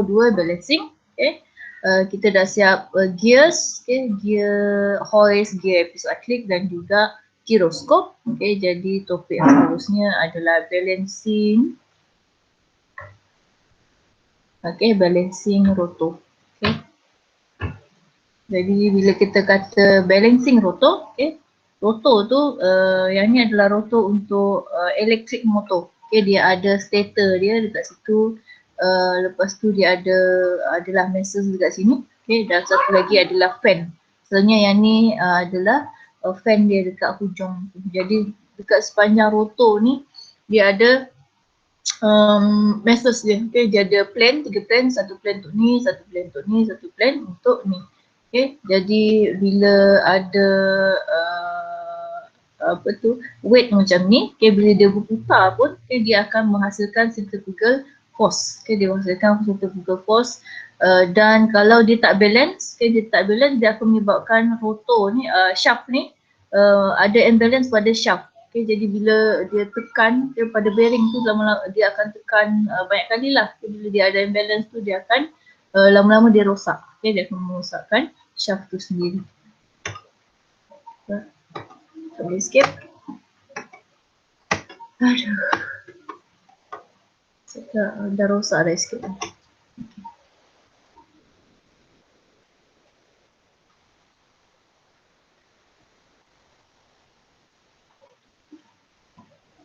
2 balancing. Okay. Kita dah siap gears, okay, gear hoist, gear epicyclic dan juga gyroscope. Okay, jadi topik yang seterusnya adalah balancing. Okay, balancing rotor. Okay. Jadi bila kita kata balancing rotor, okay, rotor tu yang ni adalah rotor untuk electric motor. Okay, dia ada stator dia dekat situ. Lepas tu dia adalah mesos dekat sini. Okay, dan satu lagi adalah fan. Sebenarnya yang ni adalah fan dia dekat hujung. Jadi dekat sepanjang rotor ni dia ada mesos dia. Okay, dia ada plan, 3 plan, satu plan untuk ni, satu plan untuk ni, satu plan untuk ni. Okay, jadi bila ada weight macam ni, okay, bila dia berputar pun, okay, dia akan menghasilkan centrifugal force. Okay, dia menghasilkan centrifugal force dan kalau dia tak balance, okay, dia akan menyebabkan rotor ni, shaft ni ada imbalance pada shaft. Okay, jadi bila dia tekan pada bearing tu, lama-lama dia akan tekan banyak kali lah. Okay, bila dia ada imbalance tu, dia akan lama-lama dia rosak. Okay, dia akan merosakkan shaft tu sendiri. Boleh skip. Aduh. Dah rosak dah skip.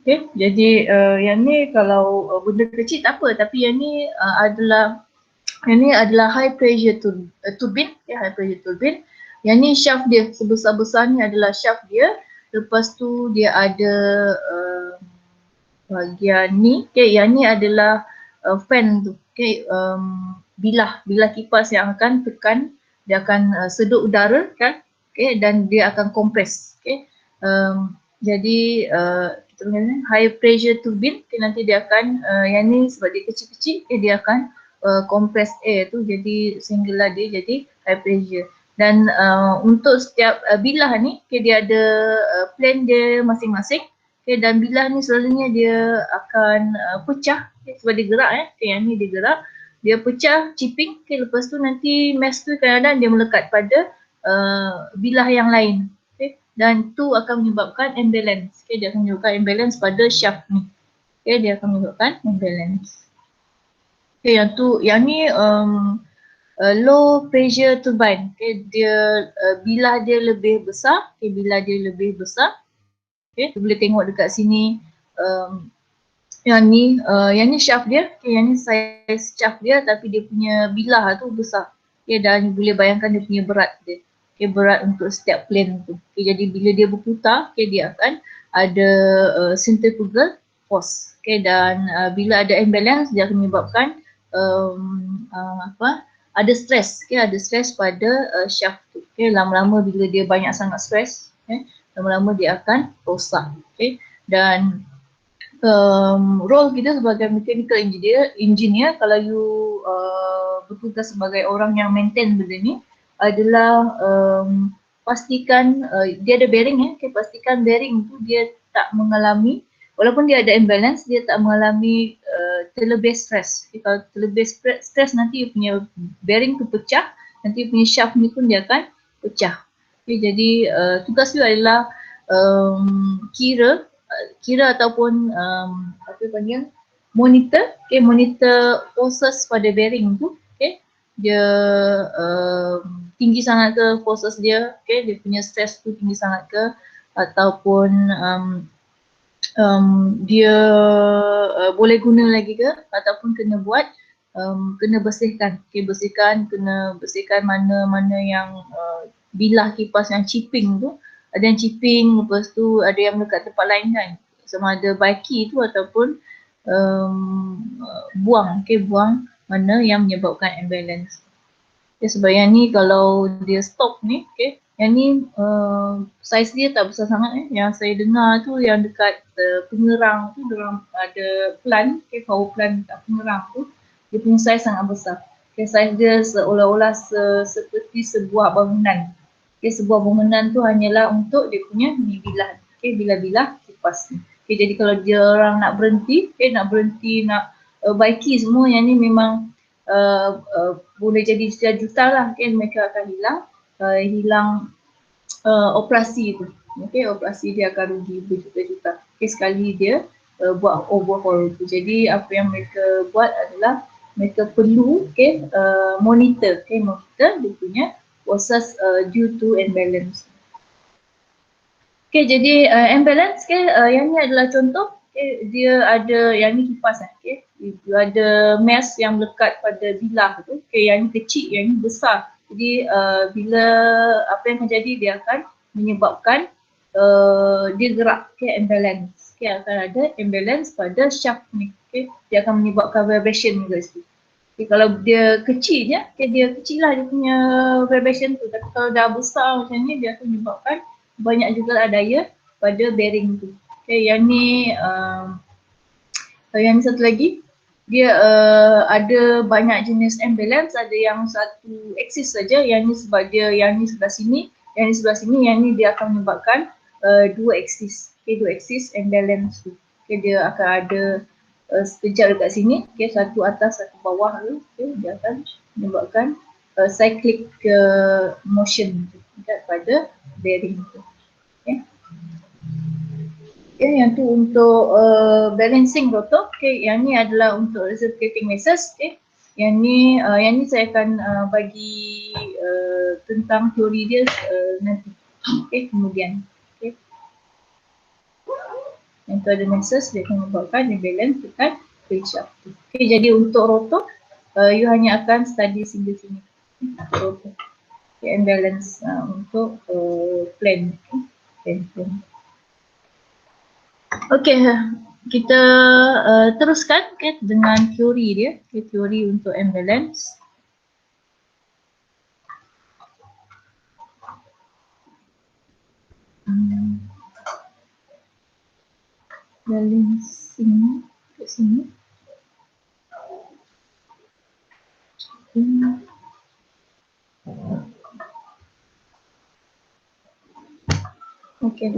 Okay, jadi yang ni kalau benda kecil tak apa, tapi yang ni adalah high pressure turbine, okay, high pressure turbine. Yang ni shaft dia sebesar-besar ni adalah shaft dia. Lepas tu dia ada bahagian ni, okay, yang ni adalah fan tu, okay, bilah kipas yang akan tekan, dia akan sedut udara kan, okay, dan dia akan kompres, okay. Jadi kita panggil high pressure turbine, okay, nanti dia akan yang ni sebab dia kecil-kecil, okay, dia akan compress air tu, jadi sehinggalah dia jadi high pressure. Dan untuk setiap bilah ni, okay, dia ada plan dia masing-masing. Okay, dan bilah ni selalunya dia akan pecah, okay, sebab dia gerak okay, yang ni dia gerak, dia pecah, chipping, okay, lepas tu nanti mesh tu kadang-kadang dia melekat pada bilah yang lain, okay, dan tu akan menyebabkan imbalance, okay, dia akan menyebabkan imbalance pada shaft ni, okay, dia akan menyebabkan imbalance. Okay, yang ni low pressure turbine, okay, dia bilah dia lebih besar, okay, bilah dia lebih besar. Okay, boleh tengok dekat sini yang ni shaft dia, okay, yang ni size shaft dia tapi dia punya bilah tu besar. Okay, dan boleh bayangkan dia punya berat dia. Okay, berat untuk setiap plane tu. Okay, jadi bila dia berputar, okay, dia akan ada centrifugal force. Okay, dan bila ada imbalance dia akan menyebabkan ada stress, okay, ada stress pada shaft tu. Okay, lama-lama bila dia banyak sangat stress, okay, lama-lama dia akan rosak. Okay, dan role kita sebagai mechanical engineer kalau you bertugas sebagai orang yang maintain benda ni adalah pastikan dia ada bearing okay, pastikan bearing tu dia tak mengalami, walaupun dia ada imbalance, dia tak mengalami terlebih stress. Okay, kalau terlebih stress nanti you punya bearing tu pecah, nanti you punya shaft ni pun dia akan pecah. Okay, jadi tugas you adalah kira ataupun monitor, okay, monitor forces pada bearing tu, okay, dia tinggi sangat ke forces dia, okay, dia punya stress tu tinggi sangat ke, ataupun dia boleh guna lagi ke, ataupun kena buat kena bersihkan, okay, kena bersihkan mana-mana yang bilah kipas yang chipping tu, ada yang chipping, lepas tu ada yang dekat tempat lain kan, sama ada baiki tu ataupun buang, okay, buang mana yang menyebabkan imbalance. Okay, sebab yang ni kalau dia stop ni, okay, yang ni saiz dia tak besar sangat yang saya dengar tu yang dekat pengerang tu, diorang ada plant, okay, power plant dekat pengerang tu, dia punya saiz sangat besar. Okay, saiz dia seolah-olah seperti sebuah bangunan. Okay, sebuah bangunan tu hanyalah untuk dia punya bilah, okay, bilah-bilah kipas ni. Okay, jadi kalau dia orang nak berhenti, nak baiki semua, yang ni memang boleh jadi juta lah, okay, mereka akan hilang operasi tu. Okay, operasi dia akan rugi berjuta-juta. Okay, sekali dia buat overhaul tu. Jadi apa yang mereka buat adalah mereka perlu monitor dia punya proses due to imbalance. Okay, jadi imbalance yang ni adalah contoh. Okay, dia ada yang ni kipas okay. Dia ada mesh yang melekat pada bilah tu. Okay, yang ni kecil, yang ni besar. Jadi bila apa yang terjadi dia akan menyebabkan dia gerak imbalance. Okay, akan ada imbalance pada shaft ni. Okay, dia akan menyebabkan vibration guys. Okay, kalau dia kecil je, dia kecil lah dia punya vibration tu. Tapi kalau dah besar macam ni dia akan menyebabkan banyak juga daya pada bearing tu. Okay, yang ni satu lagi dia ada banyak jenis imbalance, ada yang satu axis saja, yang ni sebab dia yang ni sebelah sini, yang ni sebelah sini, yang ni dia akan menyebabkan dua axis. Okay, dua axis imbalance tu. Okay, dia akan ada sekejap dekat sini, okay, satu atas satu bawah tu, okay, dia akan menyebabkan cyclic motion dekat pada bearing tu. Okay. Okay, yang tu untuk balancing rotor. Okay, yang ni adalah untuk reciprocating meshes. Okay, yang ni saya akan bagi tentang teori dia nanti. Okay, kemudian. Okay. Yang tu ada meshes, dia akan menyebabkan imbalance dekat free shaft. Okay, jadi untuk rotor, you hanya akan study single sini. Rotor. Okay, imbalance untuk plan. Okay, plan. Okey, kita teruskan dengan teori dia, teori untuk imbalance. Balancing kat sini. Okey.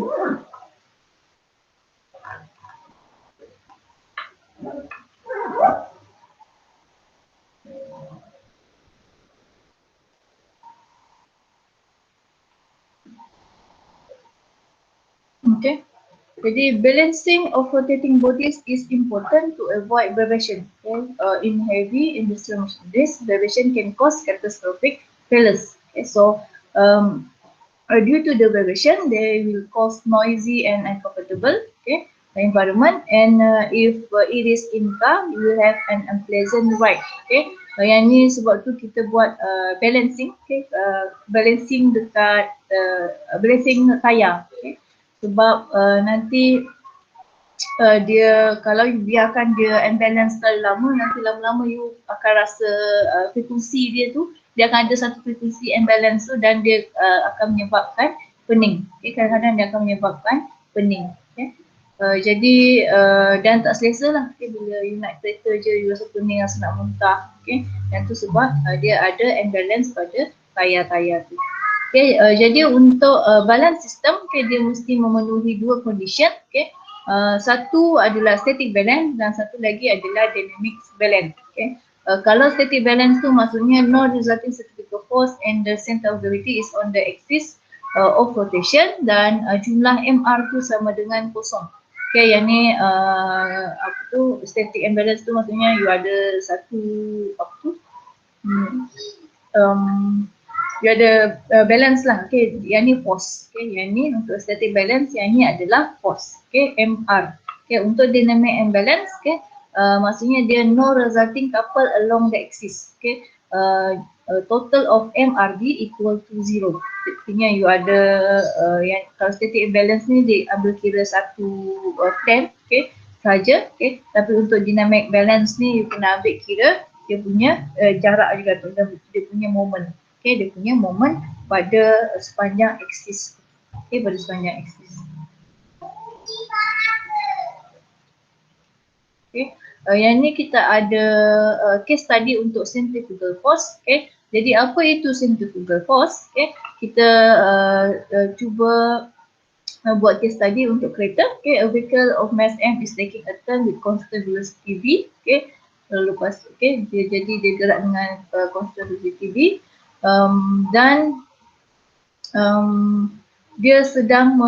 Okay. Jadi balancing of rotating bodies is important to avoid vibration. Okay. In heavy industrial machine, this vibration can cause catastrophic failures. Okay. So due to the vibration, they will cause noisy and uncomfortable environment, and if it is in car, you will have an unpleasant ride. Okay. Yang ni sebab tu kita buat balancing, balancing dekat balancing tayar. Okay. Sebab nanti dia kalau biarkan dia imbalance terlalu lama, nanti lama-lama you akan rasa frekuensi dia tu, dia akan ada satu frekuensi imbalance tu dan dia akan menyebabkan pening. Okay, kadang-kadang dia akan menyebabkan pening. Okay. Jadi dan tak selesa lah, okay, bila you naik kereta je you rasa pening, rasa nak muntah. Okay. Dan tu sebab dia ada imbalance pada tayar-tayar tu. Okay, jadi untuk balance system, okay, dia mesti memenuhi dua condition. Okay. Satu adalah static balance dan satu lagi adalah dynamic balance. Okay. Kalau static balance tu maksudnya no resulting centrifugal force and the center of gravity is on the axis of rotation dan jumlah MR tu sama dengan kosong. Okay, yang ni apa tu static imbalance tu maksudnya you ada satu apa tu you ada balance lah. Okay, yang ni force. Okay, yang ni untuk static balance, yang ni adalah force. Okay, MR. Okay, untuk dynamic imbalance, okay, maksudnya dia no resulting couple along the axis. Okay, total of MRD equal to 0. Artinya you ada yang kalau static imbalance ni dia ambil kira satu plane, okay, saja. Okay, tapi untuk dynamic balance ni you kena ambil kira dia punya jarak juga tu, dia punya moment. Okay, dia punya moment pada sepanjang aksis. Okay, pada sepanjang aksis. Okay, yang ni kita ada case study untuk centrifugal force. Okay, jadi apa itu centrifugal force? Okay, kita cuba buat case study untuk kereta. Okay, a vehicle of mass M is taking a turn with constant velocity V. Okay, lalu lepas dia gerak dengan constant velocity v, dan dia sedang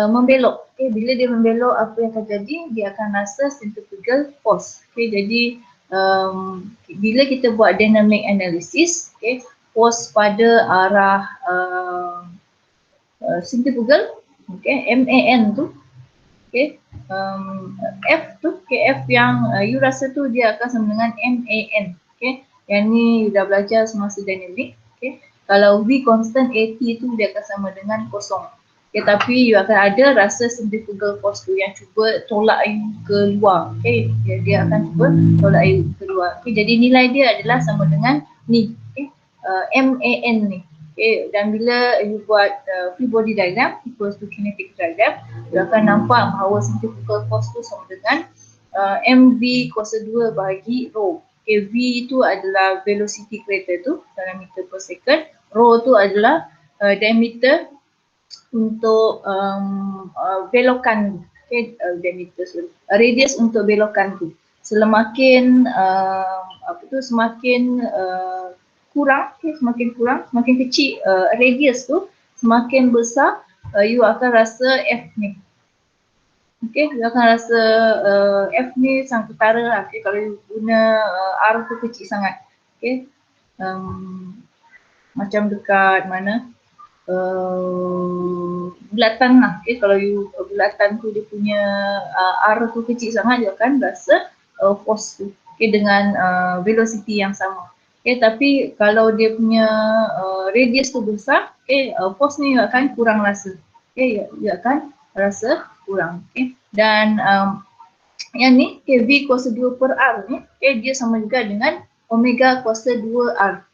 membelok. Bila dia membelok, apa yang akan jadi? Dia akan rasa centrifugal force. Jadi bila kita buat dynamic analysis, force pada arah centrifugal, MAN tu, F tu, F yang you rasa tu dia akan sama dengan MAN. Yang ni you dah belajar semasa dynamic. Kalau V constant AT tu dia akan sama dengan kosong. Tapi you akan ada rasa centrifugal force tu yang cuba tolak you keluar. Dia akan cuba tolak you keluar. Jadi nilai dia adalah sama dengan ni, MAN ni. Dan bila you buat free body diagram equals to kinetic diagram, you akan nampak bahawa centrifugal force tu sama dengan mv kuasa 2 bahagi rho. V itu adalah velocity kereta tu dalam meter per second. Rho tu adalah diameter untuk belokan, radius untuk belokan tu. Semakin semakin kurang, semakin kecil radius tu, semakin besar you akan rasa F ni. You akan rasa F ni sangat ketara lah, kalau you guna R tu kecil sangat. Macam dekat mana? Bulatan lah. Kalau you bulatan tu dia punya R tu kecil sangat, you akan rasa force tu dengan velocity yang sama. Tapi kalau dia punya radius tu besar, force ni you akan kurang rasa. You akan rasa kurang. Dan yang ni, V kuasa 2 per R ni, dia sama juga dengan omega kuasa 2R.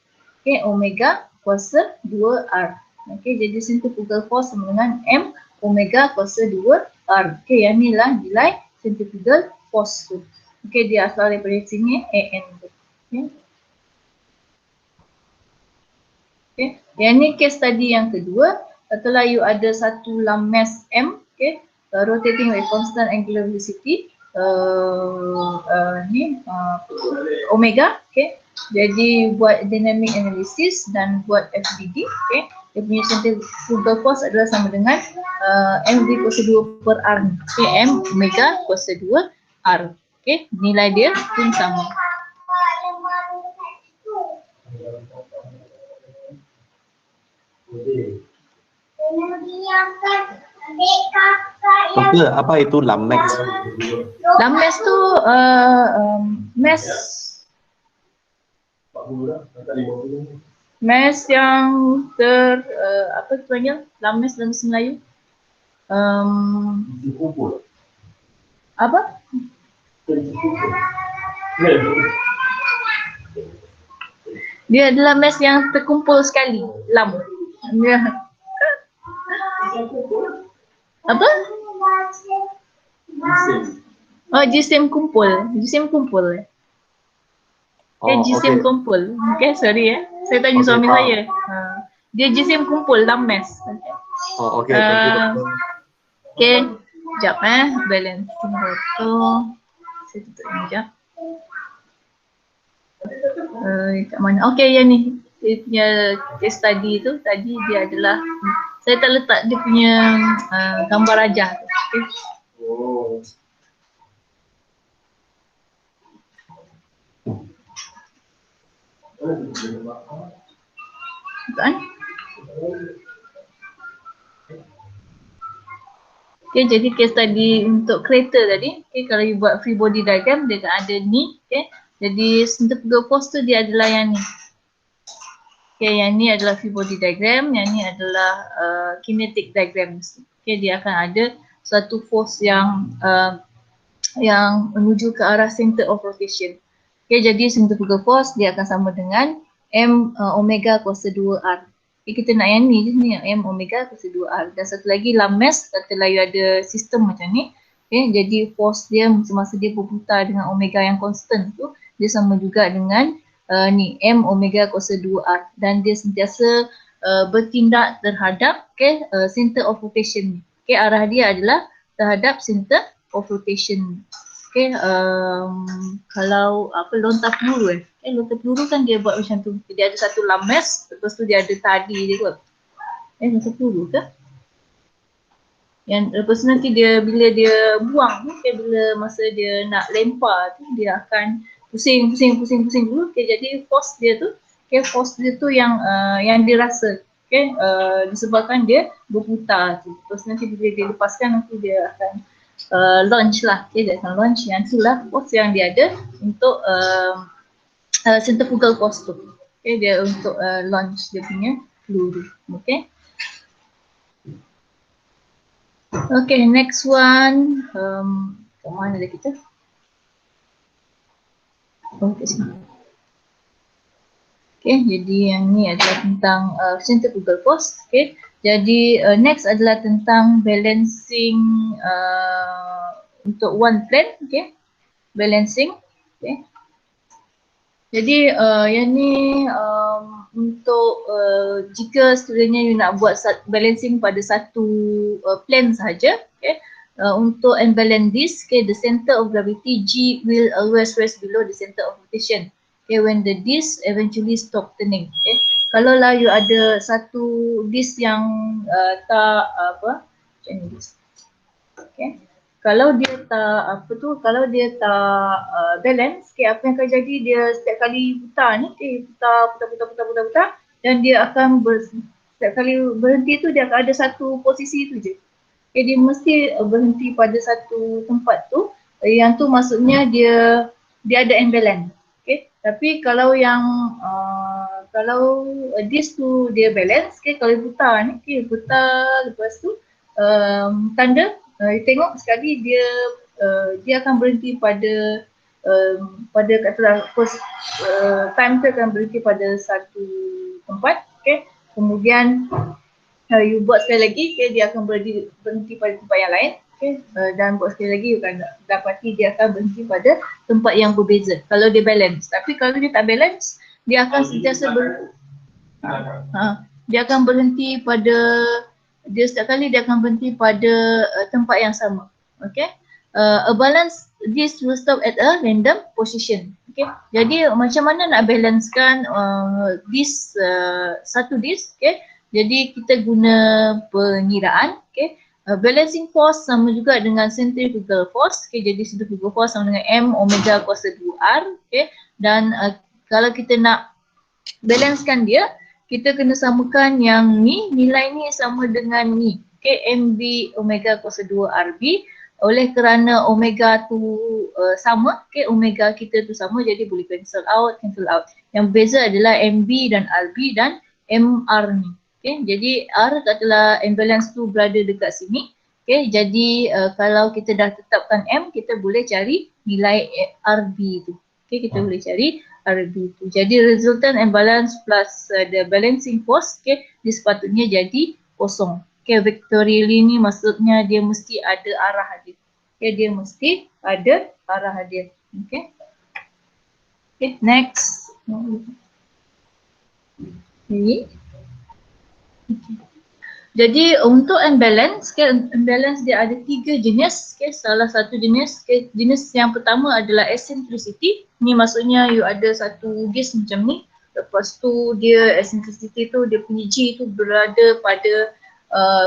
Omega kuasa 2R. Jadi centrifugal force sama dengan M omega kuasa 2R. Yang ni lah nilai centrifugal force tu. Dia asal daripada sini, AN tu. Yang ni case study yang kedua. Setelah you ada satu lump mass M, rotating with constant angular velocity, omega, jadi buat dynamic analysis dan buat FDD, dia punya centrifugal force adalah sama dengan mv kuasa 2 per R, M omega kuasa 2 R. Nilai dia pun sama. Doktor, apa itu LAMMAX? LAMMAX tu mass yang apa sebenarnya LAMMAX dalam bahasa Melayu? Apa? Dia adalah mass yang terkumpul sekali, LAM. Apa? Oh, jisim kumpul. Jisim kumpul. Jisim kumpul. Sorry saya tanya suami saya. Dia jisim kumpul, LAMMAX. Thank you. Sekejap balancing photo. Saya tutup ni sekejap. Kat mana? Yang ni. Dia punya case study tu tadi dia adalah, saya tak letak dia punya gambar rajah tu. Kan? Jadi case study untuk kereta tadi, kalau you buat free body diagram dia akan ada ni, jadi centrifugal force tu dia adalah yang ni. Yang ni adalah free body diagram, yang ni adalah kinetic diagram. Dia akan ada suatu force yang menuju ke arah center of rotation. Jadi centrifugal force dia akan sama dengan M omega kuasa 2R. Kita nak yang ni je ni, M omega kuasa 2R. Dan satu lagi LAMMAX, setelah you ada sistem macam ni, jadi force dia semasa dia berputar dengan omega yang constant tu, dia sama juga dengan ni M omega kuasa 2R, dan dia sentiasa bertindak terhadap center of rotation ni. Arah dia adalah terhadap center of rotation. Okay, kalau apa lontar peluru lontar peluru kan dia buat macam tu. Dia ada satu lames, lepas tu dia ada tadi dia kot. Lontar peluru ke? Yang lepas tu nanti dia bila dia buang tu, bila masa dia nak lempar tu dia akan pusing dulu. Jadi force dia tu, force dia tu yang dia rasa. Disebabkan dia berputar tu. Terus nanti bila dia lepaskan nanti dia akan launch lah. Dia akan launch, yang itulah force yang dia ada untuk centrifugal force tu. Dia untuk launch dia punya peluru. Okay. Okay, next one. Mana ada kita? Kat sini. Okay, jadi yang ni adalah tentang centrifugal force. Okay, jadi next adalah tentang balancing untuk one plane. Okay, balancing. Okay. Jadi yang ni untuk jika sekiranya you nak buat balancing pada satu plane sahaja, okay, untuk unbalance this, okay, the center of gravity G will always rest below the center of rotation. Okay, when the disc eventually stop turning. Okay, kalau lah you ada satu disc yang tak okay. Kalau dia tak kalau dia tak balance, okay, apa yang akan jadi dia setiap kali putar ni, okay, putar dan dia akan setiap kali berhenti tu dia akan ada satu posisi tu je. Okay, dia mesti berhenti pada satu tempat tu, yang tu maksudnya dia ada imbalance. Okay, tapi kalau yang kalau disc tu dia balance, okay, kalau putar ni, okay, putar lepas tu tanda tengok sekali dia akan berhenti pada katalah time tu akan berhenti pada satu tempat. Okay, kemudian you buat sekali lagi, okay, dia akan berhenti pada tempat yang lain. Okay, dan buat sekali lagi you akan dapati dia akan berhenti pada tempat yang berbeza kalau dia balance. Tapi kalau dia tak balance, dia akan sentiasa dia akan berhenti pada setiap kali dia akan berhenti pada tempat yang sama. Okay, a balance disc will stop at a random position. Okay, jadi macam mana nak balancekan disc satu disc? Okay, jadi kita guna pengiraan. Okay, balancing force sama juga dengan centrifugal force. Okay, jadi centrifugal force sama dengan M omega kuasa 2R. Okay, dan kalau kita nak balancekan dia, kita kena samakan yang ni, nilai ni sama dengan ni. Okay, MV omega kuasa 2RB. Oleh kerana omega tu sama, okay, omega kita tu sama, jadi boleh cancel out. Yang beza adalah MV dan RB dan MR ni. Okay, jadi R adalah imbalance tu berada dekat sini. Okay, jadi kalau kita dah tetapkan M, kita boleh cari nilai RB tu. Okay, kita boleh cari RB tu. Jadi resultant imbalance plus the balancing force, okay, dia sepatutnya jadi kosong. Okay, vectorially ni maksudnya dia mesti ada arah dia. Okay, dia mesti ada arah dia. Okay. Okay, next. Ini. Okay. Jadi untuk imbalance, okay, imbalance dia ada 3 jenis. Okay, salah satu jenis, okay, jenis yang pertama adalah eccentricity. Ni maksudnya you ada satu disc macam ni. Lepas tu dia eccentricity tu dia punya G tu berada pada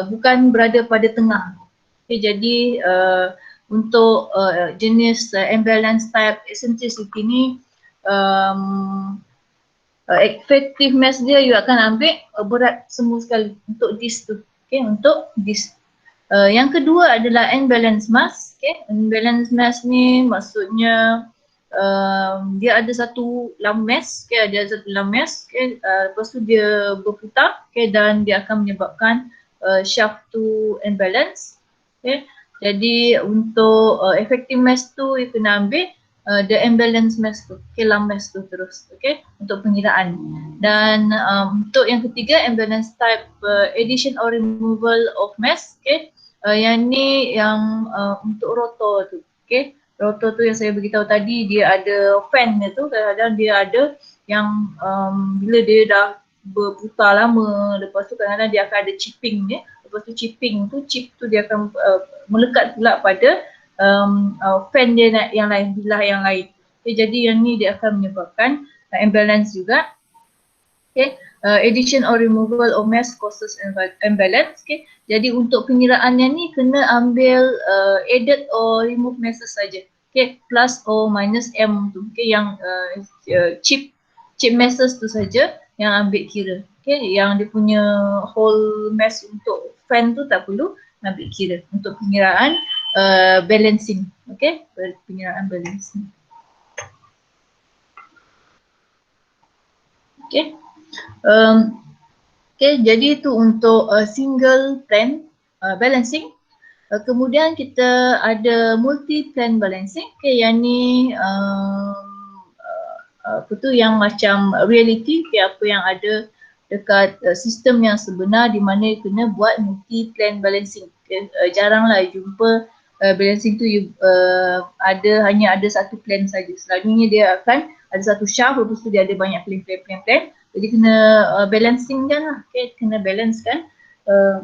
bukan berada pada tengah. Okay, jadi untuk jenis imbalance type eccentricity ni effective mass dia you akan ambil berat semua sekali untuk disc tu. Okay, untuk disc. Yang kedua adalah imbalance mass. Okay, imbalance mass ni maksudnya dia ada satu lames. Okay, ada satu lames. Okay, lepas tu dia berputar. Okay, dan dia akan menyebabkan shaft tu imbalance. Okay, jadi untuk effective mass tu you kena ambil the imbalance mass tu, okay, lames tu terus, okay, untuk pengiraan. Dan untuk yang ketiga, imbalance type addition or removal of mass, okay, yang ni yang untuk rotor tu, okay, rotor tu yang saya beritahu tadi dia ada fan dia tu, kadang-kadang dia ada yang bila dia dah berputar lama, lepas tu kadang-kadang dia akan ada chipping dia, lepas tu chipping tu, chip tu dia akan melekat pula pada fan dia yang lain, bilah yang lain. Okay, jadi yang ni dia akan menyebabkan imbalance juga. Okay. Addition or removal of mass causes imbalance. Okay. Jadi untuk pengiraannya ni kena ambil added or remove masses saja. Okay. Plus or minus M tu. Okay. Yang chip masses tu saja yang ambil kira. Okay. Yang dia punya whole mass untuk fan tu tak perlu ambil kira untuk pengiraan balancing. Okay. Pengiraan balancing. Okay. Okay, jadi itu untuk single plan balancing. Kemudian kita ada multi plan balancing. Okay, yang ni apa tu yang macam reality, okay, apa yang ada dekat sistem yang sebenar di mana kena buat multi plan balancing. Okay, jaranglah jumpa balancing tu hanya ada satu plan saja. Selalunya dia akan ada satu shaft, lepas tu dia ada banyak plan. Jadi kena balancing kan lah, okay? Kena balance kan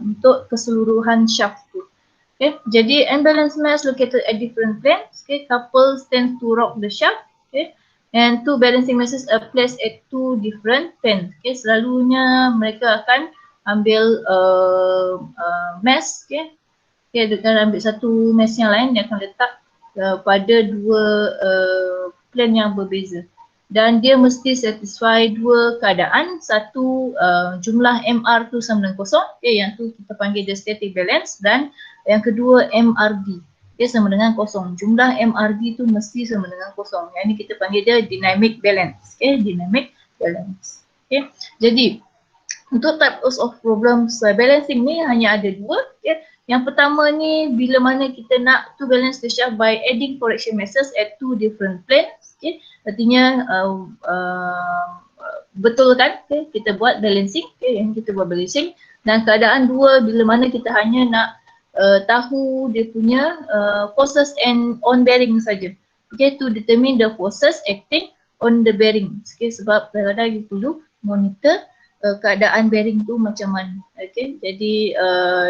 untuk keseluruhan shaft tu. Okay? Jadi unbalanced mass located at different planes, okay? Couples tend to rock the shaft, okay? And two balancing masses are placed at two different planes. Okay? Selalunya mereka akan ambil mass, okay? Okay, dia akan ambil satu mass yang lain, dia akan letak pada dua plane yang berbeza. Dan dia mesti satisfy dua keadaan. Satu, jumlah MR tu sama dengan kosong, okay, yang tu kita panggil dia static balance. Dan yang kedua MRD, dia sama dengan kosong. Jumlah MRD tu mesti sama dengan kosong. Yang ni kita panggil dia dynamic balance. Okay, dynamic balance. Okay. Jadi untuk types of problems balancing ni hanya ada dua. Okay. Yang pertama ni bila mana kita nak to balance the shaft by adding correction masses at two different planes. Okay. Artinya betul kan, okay, kita buat balancing, okay, yang kita buat balancing. Dan keadaan dua bila mana kita hanya nak tahu dia punya forces and on bearing saja. Okay, to determine the forces acting on the bearing. Okay, sebab kadang-kadang kita perlu monitor keadaan bearing tu macam mana. Okay, jadi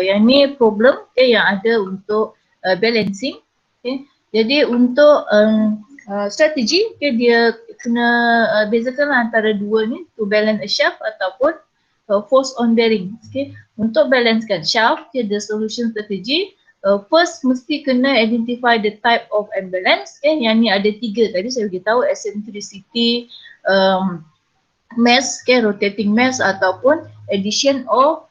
yang ni problem, okay, yang ada untuk balancing. Okay. Jadi untuk strategi, okay, dia kena bezakan antara dua ni, to balance a shaft ataupun force on bearing. Okay. Untuk balancekan shaft, okay, the solution strategy, first mesti kena identify the type of imbalance. Okay. Yang ni ada tiga tadi saya beritahu, eccentricity, mass, okay, rotating mass ataupun addition or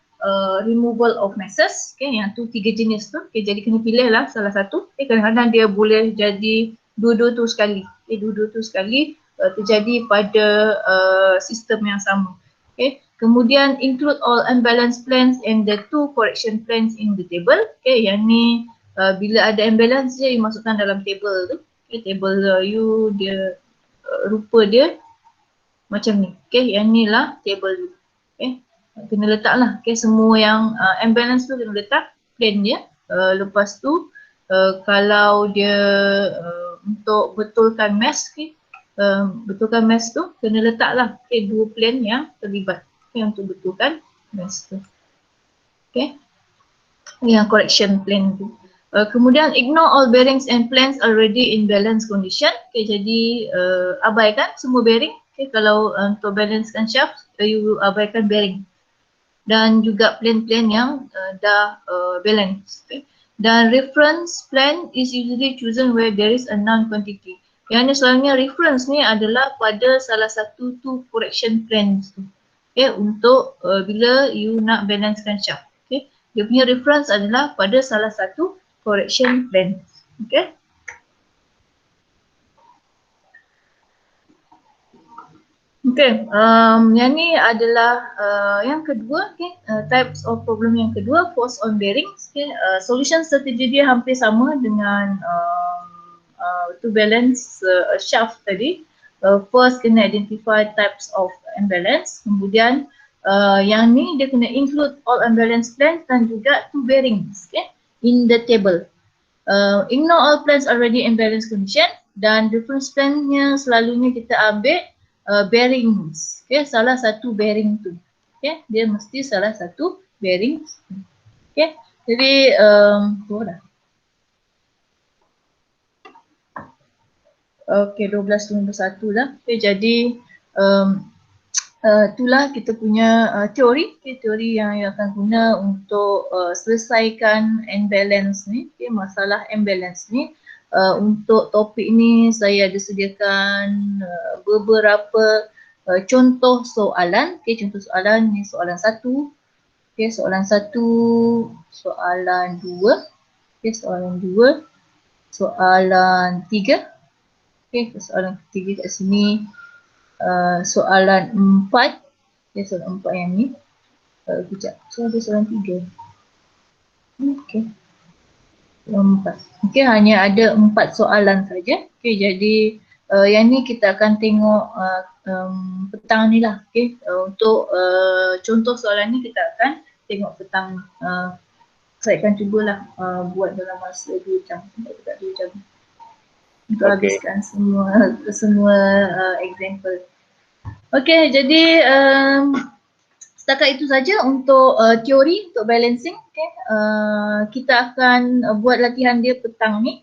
removal of masses. Okay, yang tu tiga jenis tu. Okay, jadi kena pilih lah salah satu. Okay, kadang-kadang dia boleh jadi dua-dua tu sekali. Okay, dua-dua tu sekali terjadi pada sistem yang sama. Okay, kemudian include all unbalanced plans and the two correction plans in the table. Okay, yang ni bila ada imbalance je you masukkan dalam table tu. Okay, table you dia rupa dia macam ni. Okay, yang ni lah table tu. Okay, kena letak lah. Okay, semua yang imbalance tu kena letak plan dia. Lepas tu kalau dia untuk betulkan mass, okay, betulkan mass tu kena letak lah, okay, dua plan yang terlibat, okay, untuk betulkan mass tu. Okay, yang correction plan tu. Kemudian ignore all bearings and plans already in balance condition. Okay, jadi abaikan semua bearing. Okay, kalau untuk balancekan shaft, you abaikan bearing. Dan juga plan-plan yang dah balance. Okay. Dan reference plan is usually chosen where there is a known quantity. Yang ni selalunya reference ni adalah pada salah satu tu correction plans tu. Okay, untuk bila you nak balancekan shaft. Okay. Dia punya reference adalah pada salah satu correction plan. Okay. Okay, yang ni adalah yang kedua, okay, types of problem yang kedua, force on bearings. Okay, solution strategi dia hampir sama dengan to balance a shaft tadi. First kena identify types of imbalance, kemudian yang ni dia kena include all imbalance plans dan juga two bearings, okay, in the table. Ignore all plans already in balance condition, dan reference plan-nya selalunya kita ambil bearings, okay, salah satu bearing tu, okay, dia mesti salah satu bearing, okay. Jadi tu dah. Okey, 12.51 lah. Okey, jadi itulah kita punya teori, teori yang akan guna untuk selesaikan imbalance ni, masalah imbalance ni. Untuk topik ni saya ada sediakan beberapa contoh soalan. Contoh soalan ni soalan 1, soalan 1, soalan 2, soalan 2, soalan 3. Soalan ketiga kat sini. Soalan 4. Soalan 4 yang ni. Kejap. So ada soalan 3. Okey. Soalan 4. Okey, hanya ada 4 soalan saja. Okey, jadi yang ni kita akan tengok petang ni lah. Okey, untuk contoh soalan ni kita akan tengok petang. Saya akan cubalah buat dalam masa 2 jam. Dekat 2 jam. Untuk habiskan semua example. Okey, jadi setakat itu saja untuk teori untuk balancing. Okay. Kita akan buat latihan dia petang ni.